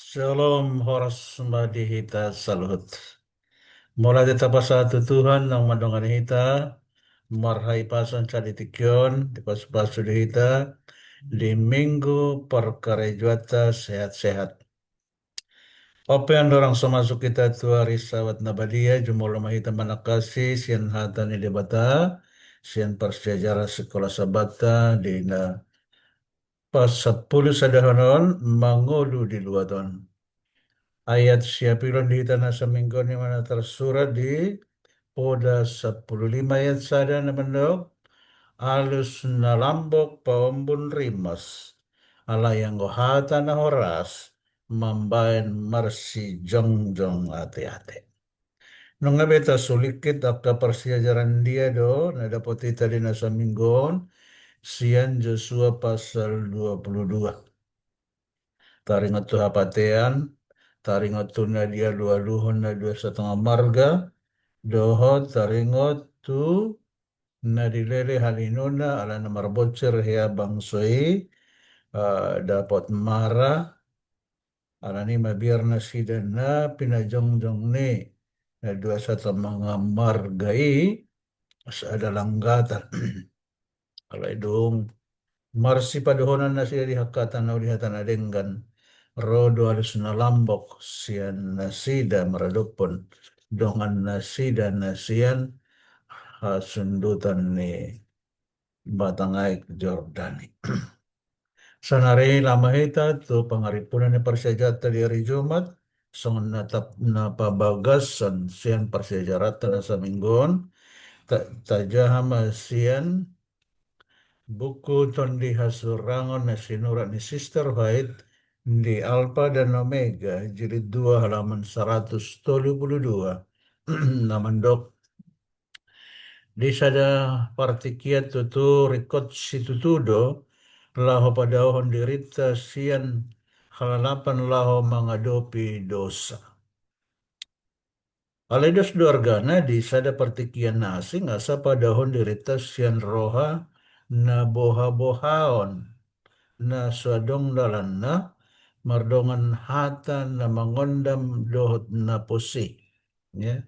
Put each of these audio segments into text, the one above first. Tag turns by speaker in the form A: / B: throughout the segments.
A: Shalom horas madihita salut. Mulai ditapa satu Tuhan nang madongan hita, marhai pasan caditikyon, di pasu hita, di minggu perkara juata sehat-sehat. Apa yang dorang masuk kita tuari sawat nabadia, jumlah mahita manakasi, sian hata ni debata, sian persejarah sekolah sabata, di na pas 10 sadahanon, mangolu di luaton. Ayat siapilon di tanah seminggu ni mana tersurat di Oda 15 ayat sada na mandok alus na lambok paumbun rimas ala yang gohata na horas mambayan marsi jongjong ate-ate. Nung nga beta sulikit akka persiajaran dia do na dapat tadi na sa minggon sian Joshua pasal 22. Taringat tu hapatean, taringat tu na dia dua luhon na dua setengah marga, dohot taringot tu na dilele halinuna ala na marbocer hea bangsoi dapat marah ala ni mabiar na sida na pinajongjong ni na dua satu mga margai ada langgatan ala idung marsi padohonan na siya dihakatan na ulihatan adenggan rodo alus na lambok siyan na sida maradopon dongan na sida na siyan sundutan ni Batangay Jordani. Sanare lamahita to pangaripunan ni parsejata di hari Jumat songon natap na pabagasan siyan parsejarata na sa minggon tajahama siyan buku tondi hasurangon na sinurat ni Sister White di Alpha dan Omega jilid 2 halaman 132 namandok di sada partikiat tutu rikot situtudo laho padahon dirita sian halalapan laho mengadopi dosa. Aledos duargana di sada partikian nasing asa padahon dirita sian roha na boha-bohaon na suadong dalanna mardongan hata na mangondam dohot na posi. Ya.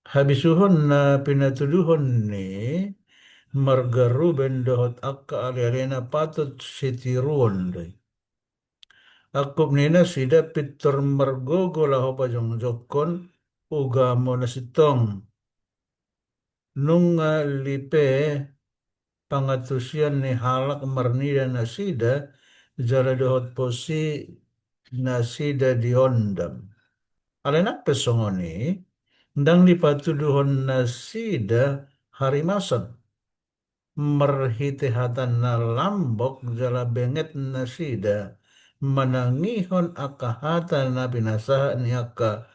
A: Habisuhon na pinatuduhon ni margaruben dohot akka ali-alina patut sitiruon doy. Akup nina sida pitor margogo laho pajong jokon ugamo na sitong. Nung lipe pangatusian ni halak marnida na sida jala dohot posi na sida diondam. Alenak pesongoni ndang dipatuduhon na sida harimasan. Merhitihatan na lambok jala benget na sida manangihon akahata na binasaha ni aka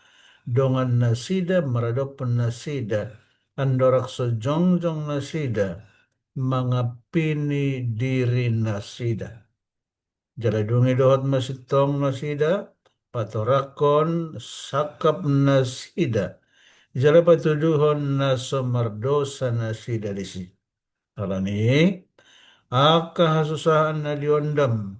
A: dongan na sida maradopon na sida andorak sojongjong na sida mangapini diri na sida jala dungi dohot masitong na sida patorakon sakap na sida jala patuduhon na somardosa na sida disi. Alani aka hasusahan na diondam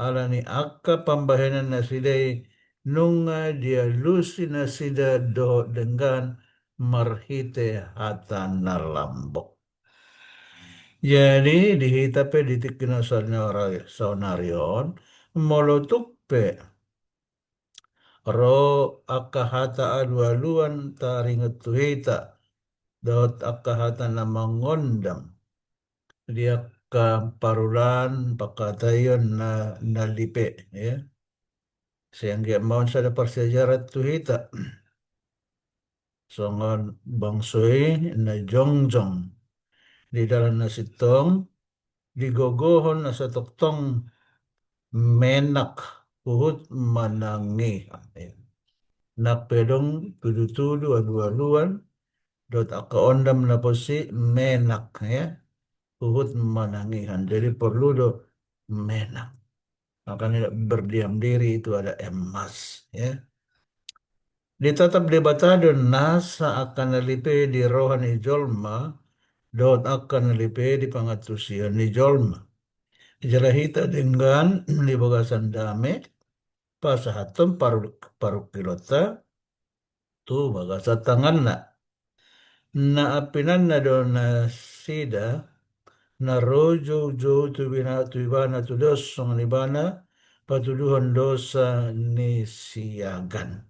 A: alani aka pambahenan na sidai nunga dia lusi na sida doho dengan marhite hatan na lambok. Jadi dihitape ditikina saunarion molotupe ro aka hata alu-aluan taringat tuhita dot aka hata na mangondam dia ka parulan pakatayon na nalipe ya sehingga mau sada persejarah tu hita songon bangsoi na jongjong di dalam nasitong digogohon na sa toktong menak uhut manangi ya. Nak pedong tudu-tudu adu-aduan dot aka ondam na posi menak ya uhut manangihan jadi perlu do menak. Makanya berdiam diri itu ada emas ya. Ditatap debatado nasa akan nalipe di rohani jolma dot akan nalipe di pangatusian ni jolma. Jalahita dengan di bagasan dame pasahatom parukilota tu bagasa tangan na apinan na do na sida na rojo jo tu ibana tu dos song ibana patuduhan dosa ni siagan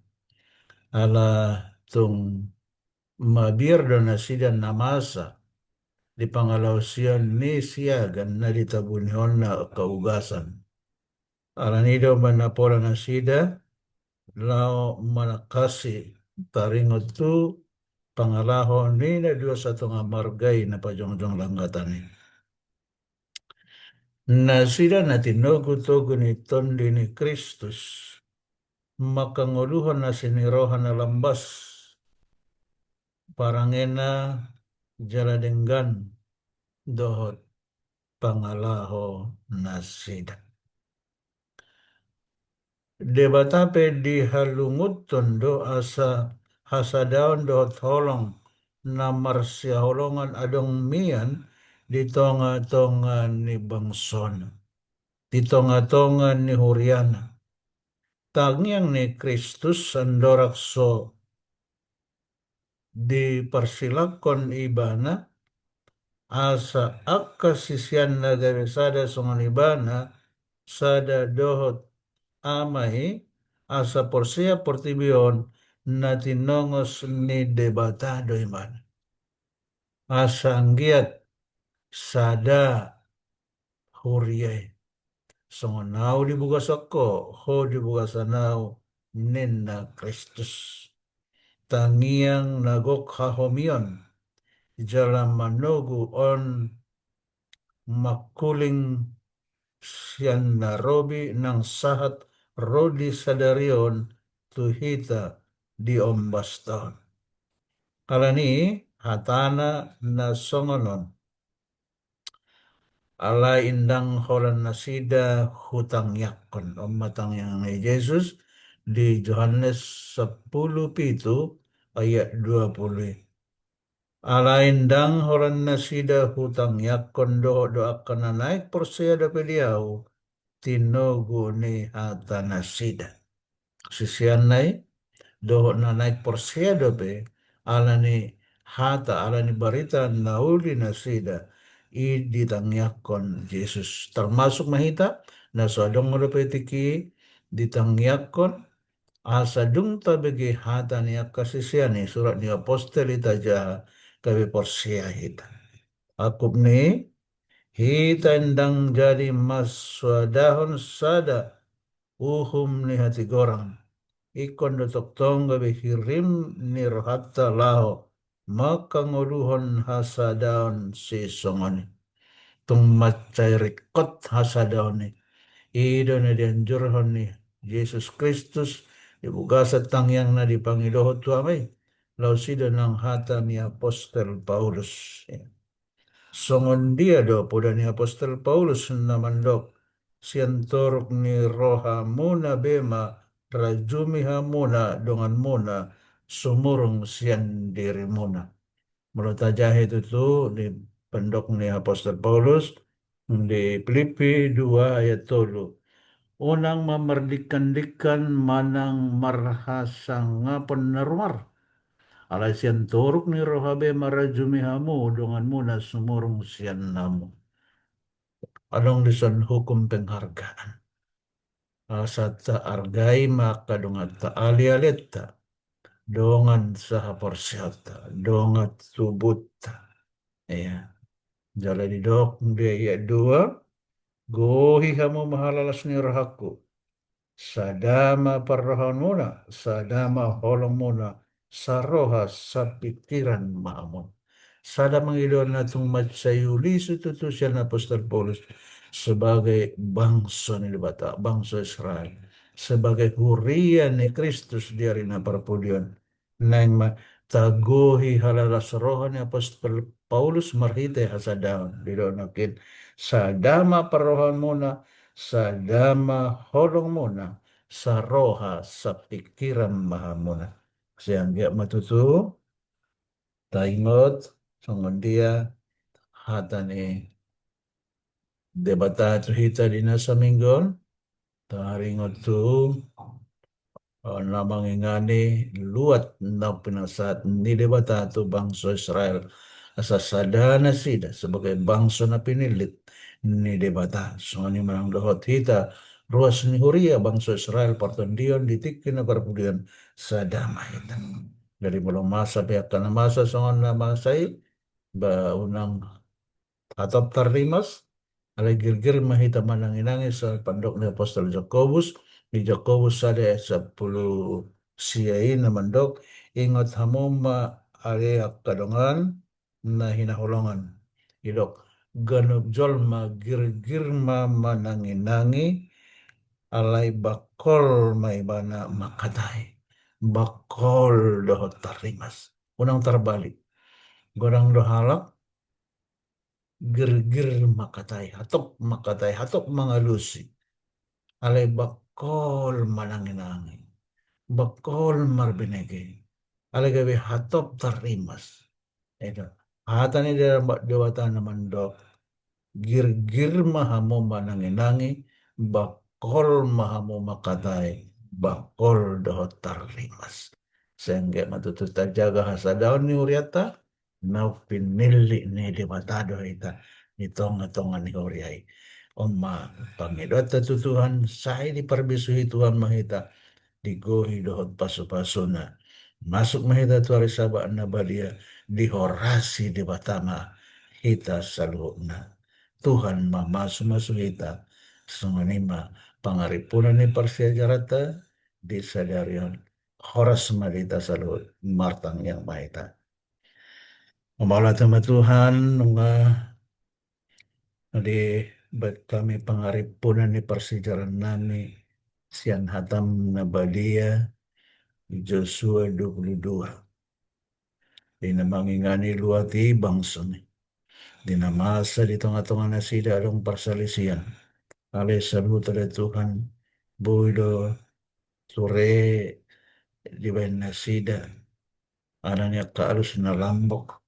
A: ala tung mabir do na sida namasa di pangalausian ni siagan na ditabunihon na kaugasan alanido manapola na sida lao manakasi taringot tu pangalaho ni na Diyos atong amargay na pajongjong langgatan ni. Na sila na tinugutugo ni tondi ni Kristus, makanguluhan na sinirohan na lambas, parangena jaladenggan dohot pangalaho na sida. Debatape di halunguton do asa hasadaon dohot holong na marsya holongan adong mian di tonga-tonga ni bangson. Di tonga-tonga ni Huriana. Tangiang ni Kristus andorakso di persilakon ibana asa akka sisyan na gawisada songon ibana sada dohot amai asa porsia portibion na tinongos ni debatado iman. Asa anggiat sada huriay. Songonau dibuka sako, ho dibuka sanau ninna Kristus. Tangiang nagok hahomion, jalan manugu on makuling sian narobi nang sahat rodi sadarion tuhita di ombaston. Kalani hatana na songonon ala indang holan nasida hutang yakon matang yang ni Yesus di Yohanes 10:7 ayat 20. Ala indang holan nasida hutang yakon do akan naik persaya dapat diau tinogu ni hata nasida. Sisian nai dohot na naik persaya dope ala ni hata ala ni barita nauli nasida i ditangyakon Yesus termasuk mahita na sodong repetiki ditangyakon asadung tabegi hata ni akasisiani surat ni apostel itaja kabe porsia hita akup ni hita endang jadi maswadahon sada uhum ni hati gorang ikon dotok tongga behirim ni rohatta laho maka ngoluhon hasadaon si songoni tung macai rikot hasadaon ni ido na dianjurhon ni Yesus Kristus ibugasa tangyang na dipangiloho tuamay lausida ng hata ni Apostel Paulus songon dia do poda ni Apostel Paulus namandok siantorok ni roha muna bema rajumi hamuna dongan muna sumurung sian diri muna. Menurut aja itu tuh di pendok ni Apostel Paulus di Filipi 2 ayat 3. Unang memerdikan-dikan manang marhasang penerumar. Alay siyan turuk ni rohabe marajumi hamu dongan muna sumurung siyan namu. Anong disan hukum penghargaan. Asata argai maka dongan ta alialeta. Dongan saha porsyata. Dongan tubuta. Ya. Jala di dok dia ayat 2. Gohi hamu mahalalas ni rahaku. Sadama parrohan muna. Sadama holong muna. Saroha sa pikiran maamun. Sada mangidon natong matsayuli sututu siya na Apostol Paulus sebagai bangsa ni bata, bangsa Israel. Sebagai hurian ni Kristus diari na parpudion. Nang taguhi halalas rohan ni Apostol Paulus marhite hasadaon. Didonakin sadama parohan muna, sadama holong muna, sa roha sa pikiran mahamuna. Siyang matutu taingot songon dia hata ni debata tu hita di nasa minggon taringot tu Namangingani luat na pinasat ni debata tu bangsa Israel asa sadana sida sebagai bangsa na pinilit ni debata so ni manang dohot hita ruas ni huria bangsa Israel partondion ditikin na parpudian sadama hita dari belum masa pihak kana masa songon na masai ba unang atop tarrimas alay girgir mahita mananginangis sa pandok ni Apostol Jacobus ni Jacobus sada 10 siyai na mandok ingot hamom ma ali kadongan na hinahulongan idok ganub jol ma girgir ma mananginangi alay bakol may bana makatay bakol dohot tarrimas unang tarbalik gorang dohalak gir-gir makatay hatok mga lusi alay bakol mananginangin bakol marbinege alay gabi hatop tarimas ito hatan ni dewata naman dok gir-gir mahamo mananginangi bakol mahamo makatay bakol dohot tarimas sehingga matututa jaga hasadaw ni Uriata na pinili ni debatado ita nitong-tongan ni Uriay Oma pangidot at tutuhan say di parbisuhi Tuhan mahita digohi dohot paso-paso na masuk mahita tuari saba na badia dihorasi di batama hita saluhok na Tuhan mamasu-masu hita sunganima pangaripunan ni parsiajarata di sadarion horas malita saluhot martang yang mahita Mamaula sama Tuhan nga di ba't kami pangaripunan ni parsijaran nami siyan hatam na balia Joshua 22 di namangingani luati bangsa ni di namasa di tengah-tengah na sida along parsalisian alay saluta da Tuhan buido sore di bayan na sida ananya kaalus na lambok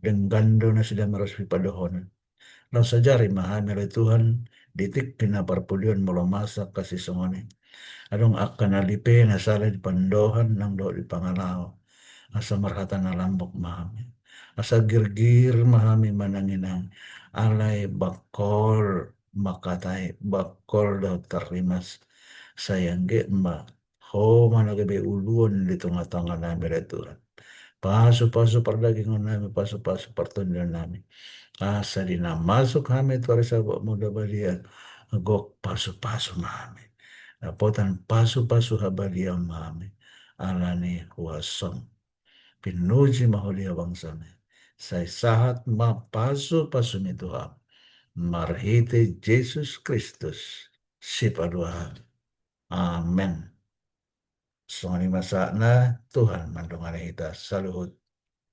A: dan gando na sida maras pipadohonan Lau sajari mahami oleh Tuhan ditik pinaparpulion mula masa kasih songone. Adong akan alipe na sala di pandohan nang do di pangalao. Asa marhata na lambok mahami. Asa girgir mahami mananginang. Alay bakol makatay bakol do tarimas. Sayangge ma. Ho managabe uluan di tengah-tengah namin oleh Tuhan. Paso-paso perdagingan namin, paso-paso pertunjuan namin. Asa di na masuk kami tuari sabak muda balia agok pasu-pasu mami. Napotan pasu-pasu habalia mami. Alani huasong. Pinuji mahulia bangsami. Say sahat ma pasu-pasu ni Tuhan. Marhite Jesus Kristus. Sipaduha. Amen. So ni masa na Tuhan mandungan kita saluhut.